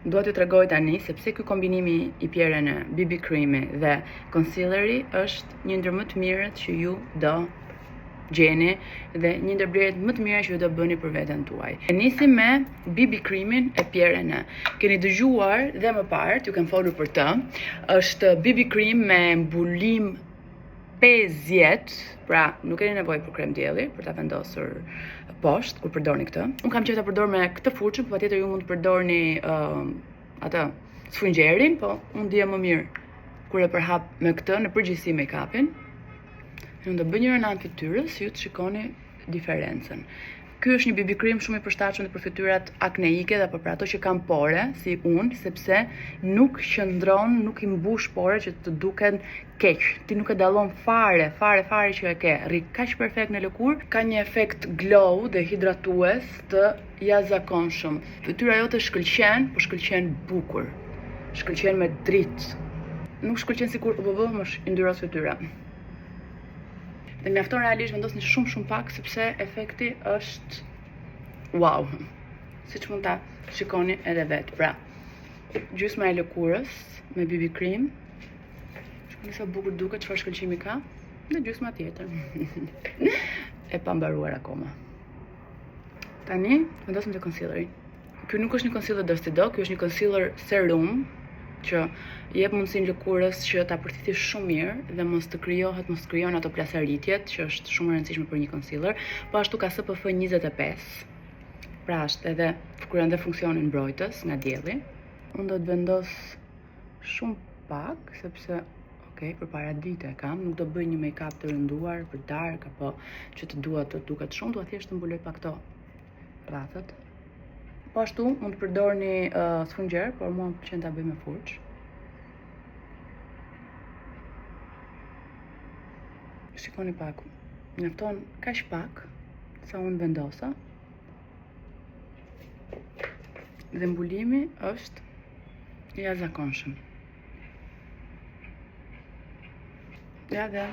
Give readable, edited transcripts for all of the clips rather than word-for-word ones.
Dua t'ju tregoj tani se pse ky kombinimi i pjerene, BB creami dhe concealeri është një ndër më të mirët që ju do gjeni dhe një ndër blerjet më të mira që ju do bëni për veten tuaj. E nisim me BB creamin e pjerene. Keni dëgjuar dhe më parë, ju kem folur për të. Është BB cream me mbulim 50, pra nuk keni nevojë për krem dielli për ta vendosur poshtë kur përdorni këtë. Unë kam qenë ta përdor me këtë furçën, por patjetër ju mund të përdorni atë sfungjerin, po unë dija më mirë kur e përhap me këtë në përgjithësi make-upin. Unë do bëj një rënë anë fytyrës, ju të shikoni diferencën. Ky është një BB cream shumë i përshtatshëm për fytyrat akneike dhe për ato që kanë pore, si unë, sepse nuk qëndron, nuk i mbush pore që të duken keq. Ti nuk e dallon fare që e ke. Rri kaq perfekt në lëkurë, ka një efekt glow dhe hidratues të jashtëzakonshëm. Fytyra jote shkëlqen, po shkëlqen bukur. Shkëlqen me dritë. Nuk shkëlqen sikur më yndyrros fytyra. Dhe mjafton realisht vendosni shumë pak sepse efekti është wow. Siç mund ta shikoni edhe vetë. Pra, gjysma e lëkurës me BB cream. Shikoni sa bukur duket, çfarë shkëlqimi ka. Dhe gjysma tjetër. E pa mbaruar akoma. Tani vendosim te concealeri. Ky nuk është një concealer Dusty Dog, ky është një concealer serum që jep mundësinë lëkurës që ta përthithë shumë mirë dhe mos krijon ato plasaritjet që është shumë e rëndësishme për një concealer, po ashtu ka SPF 25. Pra është edhe kuran dhe funksionin mbrojtës nga dielli. Unë do të vendos shumë pak sepse përpara dite e kam, nuk do bëj një make-up të rënduar për dark apo që të duket shumë, dua thjesht të mbuloj pak këto rrafët. Po ashtu mund të përdorni sfungjer, por mua më pëlqen ta bëj me furçë. Shikoni pak. Mjafton kaq pak sa unë vendosa. Dhe mbulimi është i jashtëzakonshëm. Ja dhe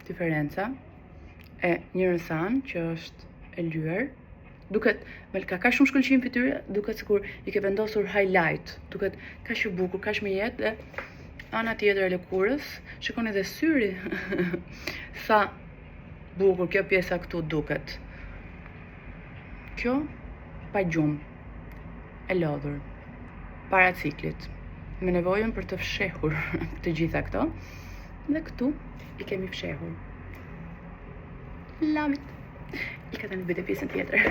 diferenca e një rësan që është e lyer. Duket, ka kaq shumë shkëlqim fytyre, duket sikur i ke vendosur highlight, duket kaq i bukur, kaq me jetë dhe ana tjetër e lëkurës, shikoni edhe syri. Sa bukur kjo pjesa këtu duket. Kjo pa gjumë, e lodhur, para ciklit, me nevojën për të fshehur të gjitha këto, dhe këtu i kemi fshehur. Love it. I ka tani bëjtë pjesën tjetër.